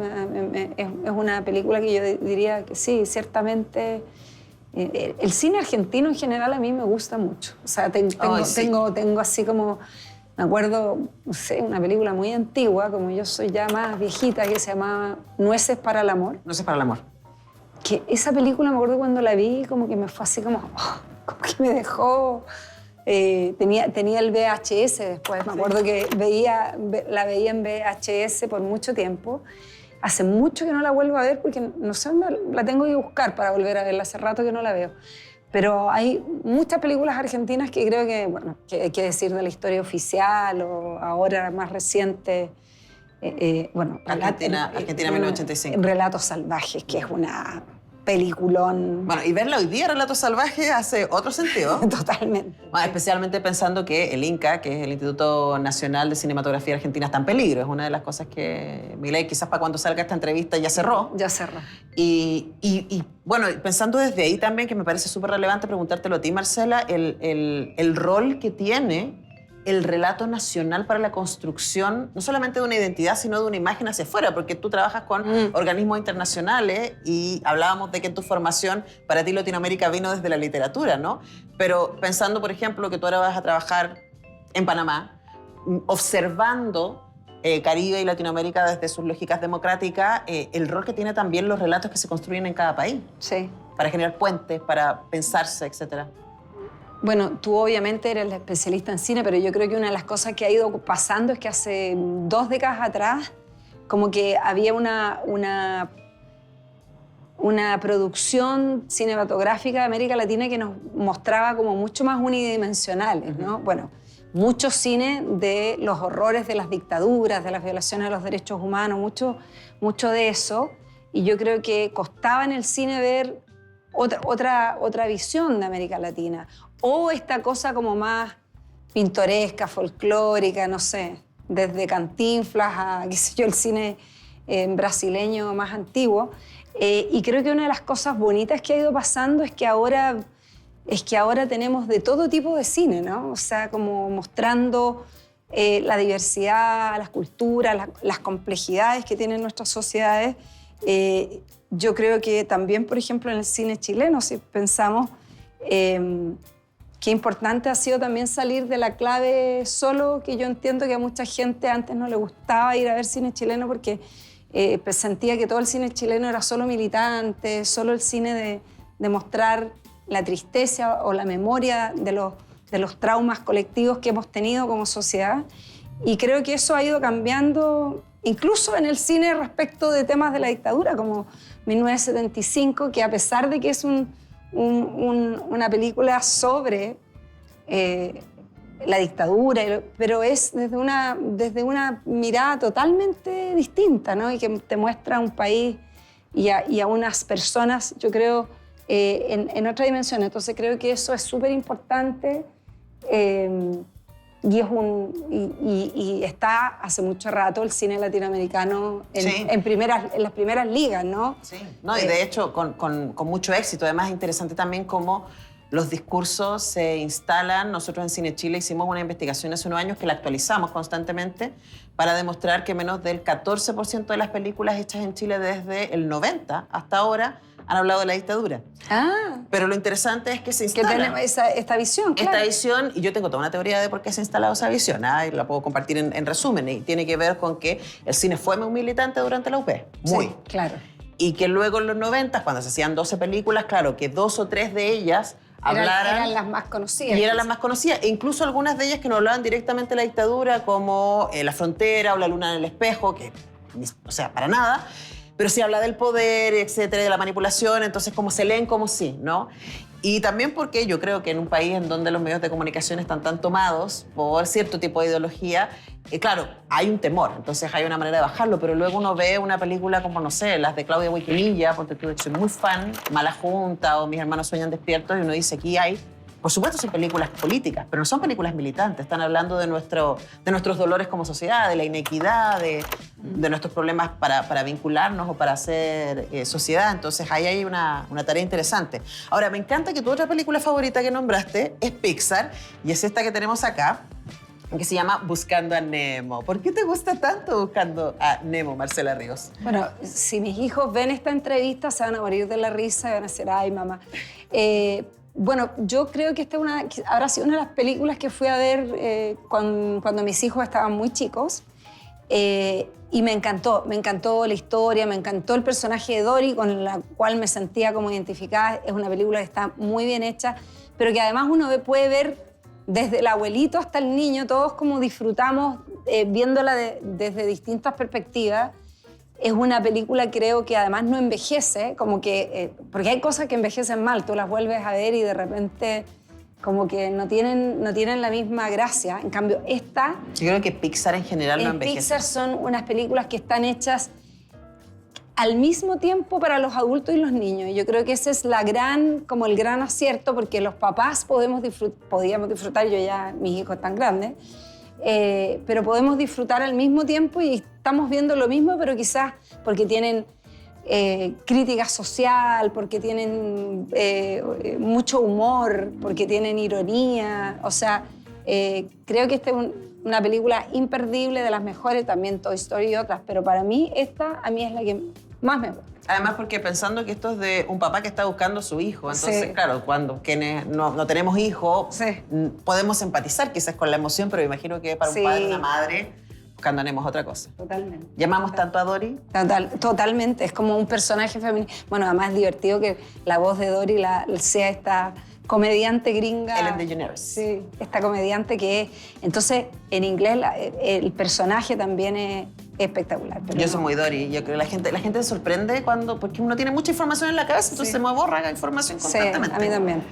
Es una película que yo diría que sí, ciertamente. El cine argentino en general a mí me gusta mucho. O sea, tengo así como... Me acuerdo, no sé, una película muy antigua, como yo soy ya más viejita, que se llamaba Nueces para el amor. Nueces para el amor. Que esa película, me acuerdo cuando la vi, como que me fue así como que me dejó... tenía el VHS después, me acuerdo que la veía en VHS por mucho tiempo. Hace mucho que no la vuelvo a ver porque no sé dónde la tengo que buscar para volver a verla, hace rato que no la veo. Pero hay muchas películas argentinas que creo que, bueno, que hay que decir de la historia oficial o ahora más reciente, bueno, Argentina 1985. Relatos salvajes, que es una peliculón. Bueno, y verla hoy día, Relatos Salvajes, hace otro sentido. Totalmente. Bueno, especialmente pensando que el INCA, que es el Instituto Nacional de Cinematografía Argentina, está en peligro. Es una de las cosas que Milei, quizás para cuando salga esta entrevista, ya cerró. Ya cerró. Y bueno, pensando desde ahí también, que me parece súper relevante preguntártelo a ti, Marcela, el rol que tiene el relato nacional para la construcción, no solamente de una identidad, sino de una imagen hacia afuera, porque tú trabajas con organismos internacionales y hablábamos de que en tu formación, para ti Latinoamérica vino desde la literatura, ¿no? Pero pensando, por ejemplo, que tú ahora vas a trabajar en Panamá, observando Caribe y Latinoamérica desde sus lógicas democráticas, el rol que tiene también los relatos que se construyen en cada país. Sí. Para generar puentes, para pensarse, etcétera. Bueno, tú obviamente eres la especialista en cine, pero yo creo que una de las cosas que ha ido pasando es que hace 2 décadas atrás como que había una producción cinematográfica de América Latina que nos mostraba como mucho más unidimensionales, ¿no? Bueno, mucho cine de los horrores de las dictaduras, de las violaciones de los derechos humanos, mucho de eso. Y yo creo que costaba en el cine ver otra visión de América Latina. O esta cosa como más pintoresca, folclórica, no sé, desde Cantinflas a, qué sé yo, el cine brasileño más antiguo. Y creo que una de las cosas bonitas que ha ido pasando es que ahora tenemos de todo tipo de cine, ¿no? O sea, como mostrando la diversidad, las culturas, las complejidades que tienen nuestras sociedades. Yo creo que también, por ejemplo, en el cine chileno, si pensamos, qué importante ha sido también salir de la clave solo, que yo entiendo que a mucha gente antes no le gustaba ir a ver cine chileno porque sentía que todo el cine chileno era solo militante, solo el cine de mostrar la tristeza o la memoria de los traumas colectivos que hemos tenido como sociedad. Y creo que eso ha ido cambiando, incluso en el cine respecto de temas de la dictadura, como 1975, que a pesar de que es una película sobre la dictadura, pero es desde una mirada totalmente distinta, ¿no? Y que te muestra un país y a unas personas, yo creo, en otra dimensión. Entonces creo que eso es súper importante y está hace mucho rato el cine latinoamericano en las primeras ligas, ¿no? Sí, no, y de hecho con mucho éxito. Además es interesante también cómo los discursos se instalan. Nosotros en Cine Chile hicimos una investigación hace unos años que la actualizamos constantemente para demostrar que menos del 14% de las películas hechas en Chile desde el 90 hasta ahora han hablado de la dictadura. Ah. Pero lo interesante es que se instala. Que tenemos esta visión, claro. Esta visión, y yo tengo toda una teoría de por qué se ha instalado esa visión, y la puedo compartir en resumen, y tiene que ver con que el cine fue muy militante durante la UP, muy. Sí, claro. Y que luego en los 90, cuando se hacían 12 películas, claro, que 2 o 3 de ellas eran las más conocidas. Y eran las más conocidas, e incluso algunas de ellas que no hablaban directamente de la dictadura, como La Frontera o La Luna en el Espejo, que, o sea, para nada, pero sí habla del poder, etcétera, de la manipulación, entonces como se leen como sí, ¿no? Y también porque yo creo que en un país en donde los medios de comunicación están tan tomados por cierto tipo de ideología, claro, hay un temor, entonces hay una manera de bajarlo, pero luego uno ve una película como, no sé, las de Claudia Huiquinilla, porque tú soy muy fan, Mala Junta o Mis hermanos sueñan despiertos, y uno dice, aquí hay, por supuesto son películas políticas, pero no son películas militantes, están hablando de nuestros dolores como sociedad, de la inequidad, de nuestros problemas para vincularnos o para hacer sociedad. Entonces ahí hay una tarea interesante. Ahora, me encanta que tu otra película favorita que nombraste es Pixar, y es esta que tenemos acá, que se llama Buscando a Nemo. ¿Por qué te gusta tanto Buscando a Nemo, Marcela Ríos? Bueno, si mis hijos ven esta entrevista se van a morir de la risa y van a decir, ay, mamá. Bueno, yo creo que habrá sido una de las películas que fui a ver cuando mis hijos estaban muy chicos. Y me encantó la historia, me encantó el personaje de Dory, con la cual me sentía como identificada. Es una película que está muy bien hecha, pero que además uno puede ver desde el abuelito hasta el niño, todos como disfrutamos viéndola desde distintas perspectivas. Es una película, creo, que además no envejece, como que, porque hay cosas que envejecen mal, tú las vuelves a ver y de repente como que no tienen la misma gracia. En cambio, esta... Yo creo que Pixar en general no envejece. Pixar son unas películas que están hechas al mismo tiempo para los adultos y los niños. Yo creo que ese es como el gran acierto, porque los papás podíamos disfrutar, yo ya, mis hijos están grandes, pero podemos disfrutar al mismo tiempo y estamos viendo lo mismo, pero quizás porque tienen crítica social, porque tienen mucho humor, porque tienen ironía. O sea, creo que esta es una película imperdible, de las mejores, también Toy Story y otras, pero para mí esta a mí es la que más me gusta. Además, porque pensando que esto es de un papá que está buscando a su hijo, entonces, Sí. claro, cuando quienes no tenemos hijos, Sí. podemos empatizar quizás con la emoción, pero imagino que para un Sí. padre, una madre, buscando haremos otra cosa. Totalmente. ¿Llamamos tanto a Dory? Totalmente, es como un personaje femenino. Bueno, además es divertido que la voz de Dory sea esta comediante gringa. Ellen DeGeneres. Sí, esta comediante que es... Entonces, en inglés el personaje también es espectacular. Pero Yo no. soy muy Dory. Yo creo que la gente se sorprende porque uno tiene mucha información en la cabeza, entonces se me borra información Sí, constantemente. a mí también.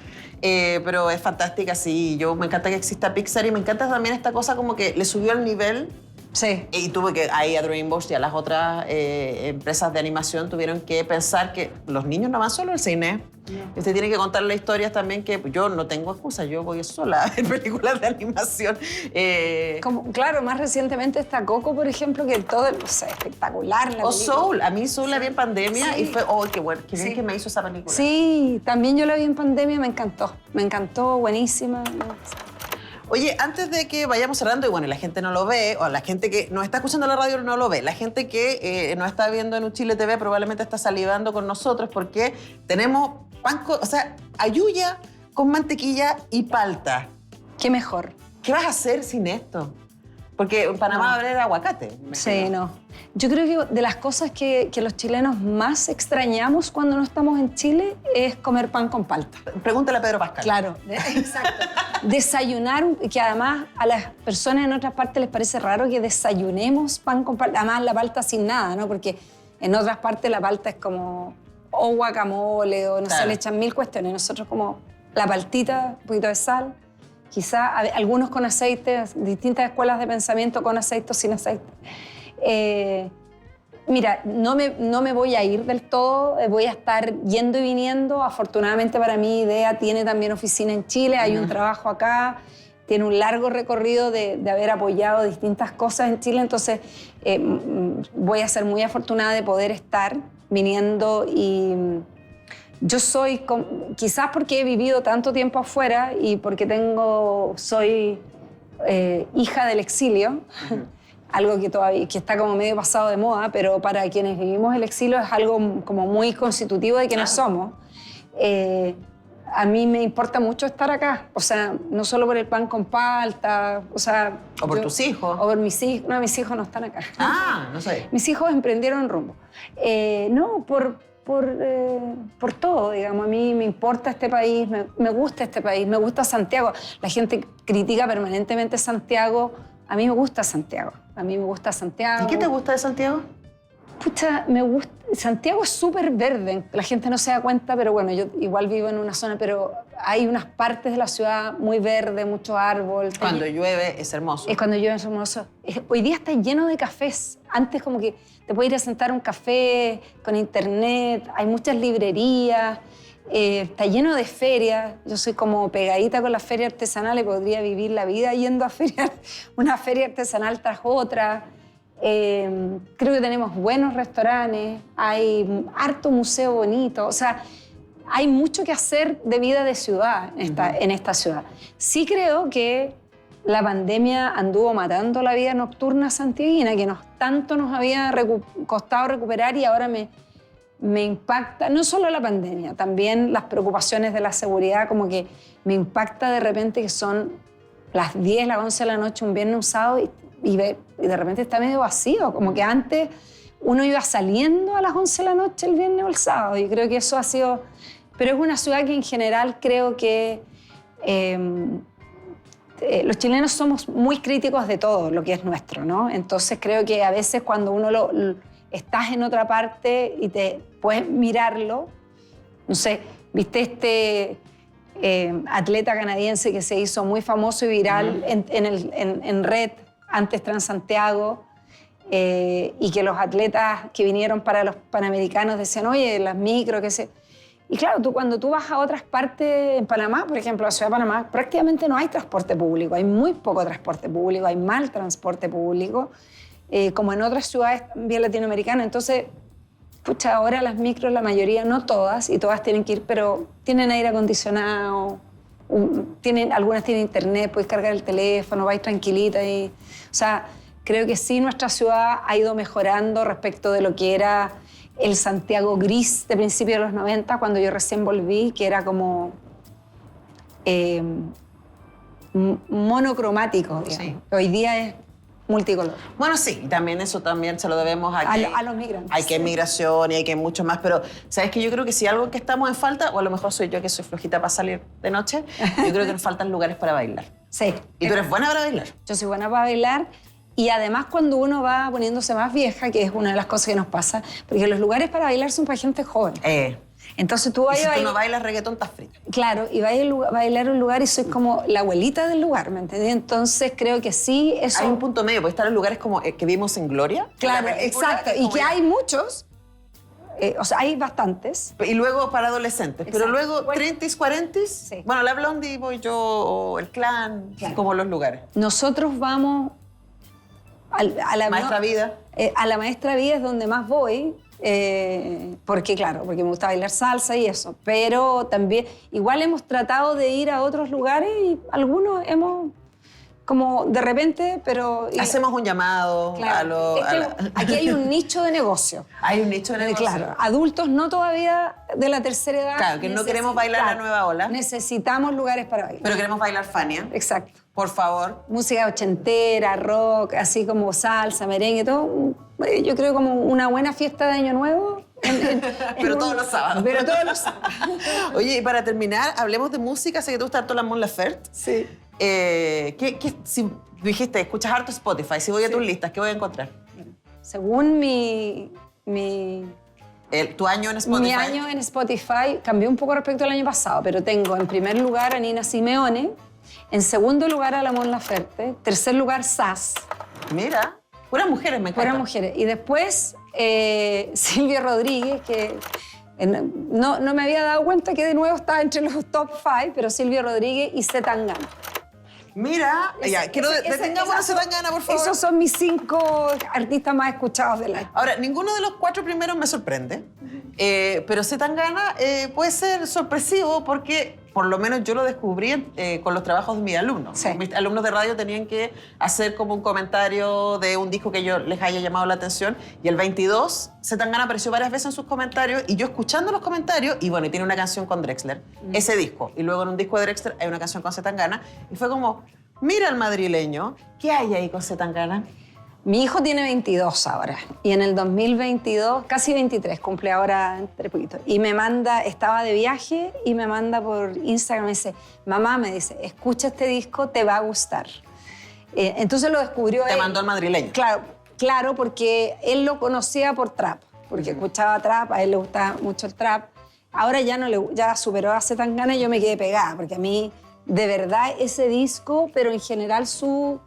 Pero es fantástica, sí. Me encanta que exista Pixar y me encanta también esta cosa como que le subió al nivel. Sí. Y tuve que, ahí a DreamWorks y a las otras empresas de animación tuvieron que pensar que los niños no van solo al cine. Y usted tiene que contarle historias también que yo no tengo excusa, yo voy sola en películas de animación. Claro, más recientemente está Coco, por ejemplo, que todo es espectacular. La O película. Soul, a mí Soul la vi en pandemia Sí. y fue, oh, qué bueno, qué bien Sí. que me hizo esa película. Sí, también yo la vi en pandemia, me encantó, buenísima. Oye, antes de que vayamos cerrando, y bueno, la gente no lo ve, o la gente que nos está escuchando en la radio no lo ve, la gente que nos está viendo en Uchile TV probablemente está salivando con nosotros porque tenemos ayuya con mantequilla y palta. Qué mejor. ¿Qué vas a hacer sin esto? Porque en Panamá va a haber aguacate. me Sí, imagino. no. Yo creo que de las cosas que los chilenos más extrañamos cuando no estamos en Chile es comer pan con palta. Pregúntale a Pedro Pascal. Claro, exacto. Desayunar, que además a las personas en otras partes les parece raro que desayunemos pan con palta. Además la palta sin nada, ¿no? Porque en otras partes la palta es como o guacamole o no sé, Claro. le echan mil cuestiones. Nosotros como la paltita, un poquito de sal, quizá algunos con aceite, distintas escuelas de pensamiento con aceite o sin aceite. Mira, no me voy a ir del todo, voy a estar yendo y viniendo. Afortunadamente para mí, IDEA tiene también oficina en Chile, hay un trabajo acá, tiene un largo recorrido de haber apoyado distintas cosas en Chile, entonces voy a ser muy afortunada de poder estar viniendo y yo soy, quizás porque he vivido tanto tiempo afuera y porque soy hija del exilio, algo que está como medio pasado de moda, pero para quienes vivimos el exilio es algo como muy constitutivo de quienes somos. A mí me importa mucho estar acá, o sea, no solo por el pan con palta, o sea... O por tus hijos. O por mis hijos. No, mis hijos no están acá. Ah, no sé. Mis hijos emprendieron rumbo. No, por todo, digamos. A mí me importa este país, me gusta este país, me gusta Santiago. La gente critica permanentemente Santiago. A mí me gusta Santiago. A mí me gusta Santiago. ¿Y qué te gusta de Santiago? Pucha, me gusta. Santiago es súper verde. La gente no se da cuenta, pero bueno, yo igual vivo en una zona, pero hay unas partes de la ciudad muy verde, mucho árbol. Cuando llueve es hermoso. Es cuando llueve, es hermoso. Hoy día está lleno de cafés. Antes como que te puedes ir a sentar a un café con internet, hay muchas librerías, está lleno de ferias. Yo soy como pegadita con las ferias artesanales, podría vivir la vida yendo a ferias, una feria artesanal tras otra. Creo que tenemos buenos restaurantes, hay harto museo bonito, o sea, hay mucho que hacer de vida de ciudad en esta ciudad. Sí creo que la pandemia anduvo matando la vida nocturna santiaguina, que tanto nos había costado recuperar y ahora me impacta, no solo la pandemia, también las preocupaciones de la seguridad, como que me impacta de repente que son las 10, las 11 de la noche, un viernes, un sábado, y de repente está medio vacío, como que antes uno iba saliendo a las 11 de la noche el viernes o el sábado, y creo que eso ha sido... Pero es una ciudad que en general creo que los chilenos somos muy críticos de todo lo que es nuestro, ¿no? Entonces creo que a veces cuando uno estás en otra parte y te puedes mirarlo, no sé, ¿viste este atleta canadiense que se hizo muy famoso y viral en red, antes Transantiago, y que los atletas que vinieron para los Panamericanos decían, oye, las micro, qué sé. Y claro, cuando tú vas a otras partes, en Panamá, por ejemplo, la ciudad de Panamá, prácticamente no hay transporte público, hay muy poco transporte público, hay mal transporte público, como en otras ciudades bien latinoamericanas. Entonces, pucha, ahora las micros, la mayoría, no todas, y todas tienen que ir, pero tienen aire acondicionado, algunas tienen internet, puedes cargar el teléfono, vais tranquilita. O sea, creo que sí, nuestra ciudad ha ido mejorando respecto de lo que era el Santiago gris de principios de los 90, cuando yo recién volví, que era como monocromático, digamos. Sí. Hoy día es multicolor. Bueno, sí, y también eso también se lo debemos a que A los migrantes. hay que migración y hay que mucho más, pero ¿sabes qué? Yo creo que si algo que estamos en falta, o a lo mejor soy yo que soy flojita para salir de noche, yo creo que nos faltan lugares para bailar. Sí. ¿Y tú eres buena para bailar? Yo soy buena para bailar. Y además cuando uno va poniéndose más vieja, que es una de las cosas que nos pasa, porque los lugares para bailar son para gente joven. Entonces tú Y vas si a tú bailar... no bailas reggaetón, estás frita. Claro, y vas a bailar en un lugar y soy como la abuelita del lugar, ¿me entendés? Entonces creo que sí, eso... Hay un punto medio, puede estar en lugares como que vimos en Gloria. Claro, la película, exacto. Y como que ya. hay muchos, o sea, hay bastantes. Y luego para adolescentes. Pero Exacto. luego Bueno, 30s, 40s. sí. Bueno, la Blondie voy yo, o el Clan, Claro. como los lugares. Nosotros vamos a la Maestra Vida. A la Maestra Vida es donde más voy, porque claro, porque me gusta bailar salsa y eso. Pero también, igual hemos tratado de ir a otros lugares y algunos hemos, como de repente, pero... Hacemos un llamado Claro, es que aquí hay un nicho de negocio. Hay un nicho de negocio. Claro, adultos no todavía de la tercera edad. Claro, que no queremos bailar la nueva ola. Necesitamos lugares para bailar. Pero queremos bailar Fania. Exacto. Por favor. Música ochentera, rock, así como salsa, merengue, todo. Yo creo como una buena fiesta de Año Nuevo. Pero todos los sábados. Pero todos los sábados. Oye, y para terminar, hablemos de música. Sé que te gusta harto la Mon Laferte. Sí. Si dijiste, escuchas harto Spotify, si voy a tus listas, ¿qué voy a encontrar? Según ¿Tu año en Spotify? mi año en Spotify, cambió un poco respecto al año pasado, pero tengo en primer lugar a Nina Simeone, en segundo lugar a la Mon Laferte, tercer lugar Sass. Mira, puras mujeres, me encanta. Fueron mujeres. Y después Silvio Rodríguez, que no me había dado cuenta que de nuevo estaba entre los top 5, pero Silvio Rodríguez y C. Tangana. Mira, ya, quiero detengamos a Zetangana, por favor. Esos son mis 5 artistas más escuchados del año. Ahora, ninguno de los 4 primeros me sorprende, pero Zetangana puede ser sorpresivo porque por lo menos yo lo descubrí con los trabajos de mis alumnos. Sí. Mis alumnos de radio tenían que hacer como un comentario de un disco que yo les haya llamado la atención y el 22 Zetangana apareció varias veces en sus comentarios y yo escuchando los comentarios y bueno, y tiene una canción con Drexler, ese disco. Y luego en un disco de Drexler hay una canción con Zetangana y fue como, mira el madrileño, ¿qué hay ahí con Zetangana? Mi hijo tiene 22 ahora y en el 2022, casi 23, cumple ahora entre poquito. Y me manda, estaba de viaje y me manda por Instagram, me dice, mamá, me dice, escucha este disco, te va a gustar. Entonces lo descubrió Te él. mandó el madrileño. Claro, porque él lo conocía por trap, porque escuchaba trap, a él le gustaba mucho el trap. Ahora ya superó a Zetangana y yo me quedé pegada, porque a mí, de verdad, ese disco, pero en general su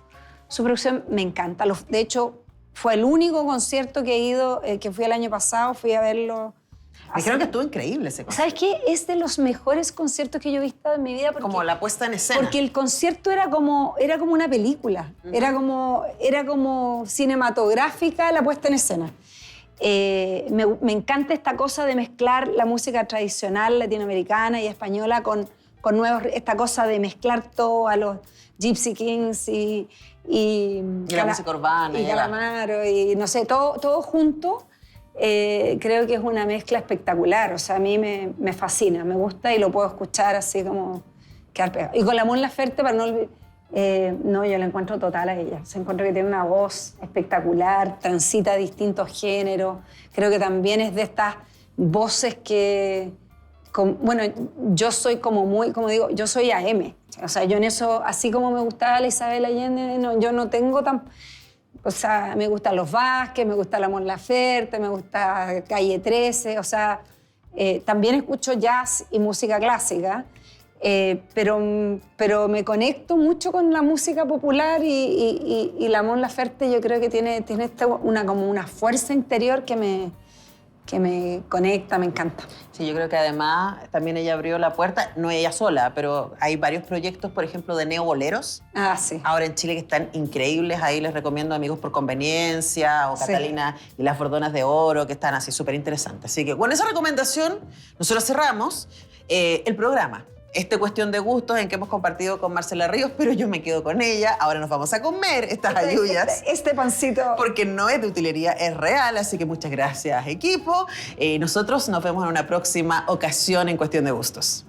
producción me encanta. De hecho, fue el único concierto que he ido, que fui el año pasado, fui a verlo. Me dijeron que estuvo increíble ese concierto. ¿Sabes qué? Es de los mejores conciertos que yo he visto en mi vida. Como la puesta en escena. Porque el concierto era como una película. Era como cinematográfica la puesta en escena. Me encanta esta cosa de mezclar la música tradicional latinoamericana y española con nuevos... Esta cosa de mezclar todo a los Gypsy Kings y la música urbana. Y Calamaro y no sé, todo junto. Creo que es una mezcla espectacular. O sea, a mí me fascina, me gusta y lo puedo escuchar así como quedar pegado. Y con la Mon Laferte, para no olvidar... no, yo la encuentro total a ella. Se encuentro que tiene una voz espectacular, transita distintos géneros. Creo que también es de estas voces que... bueno, yo soy como digo, yo soy AM. O sea, yo en eso, así como me gustaba la Isabel Allende, yo no tengo tan... O sea, me gustan los Vázquez, me gusta la Mon Laferte, me gusta Calle 13, o sea, también escucho jazz y música clásica. pero me conecto mucho con la música popular y la Mon Laferte yo creo que tiene como una fuerza interior que me conecta, me encanta. Sí, yo creo que además también ella abrió la puerta, no ella sola, pero hay varios proyectos, por ejemplo, de neoboleros. Ah, sí. Ahora en Chile que están increíbles, ahí les recomiendo Amigos por Conveniencia o Sí. Catalina y las Bordonas de Oro, que están así súper interesantes. Así que con esa recomendación, nosotros cerramos el programa. Esta cuestión de gustos en que hemos compartido con Marcela Ríos, pero yo me quedo con ella. Ahora nos vamos a comer estas ayuyas. Este pancito. Porque no es de utilería, es real. Así que muchas gracias, equipo. Nosotros nos vemos en una próxima ocasión en Cuestión de Gustos.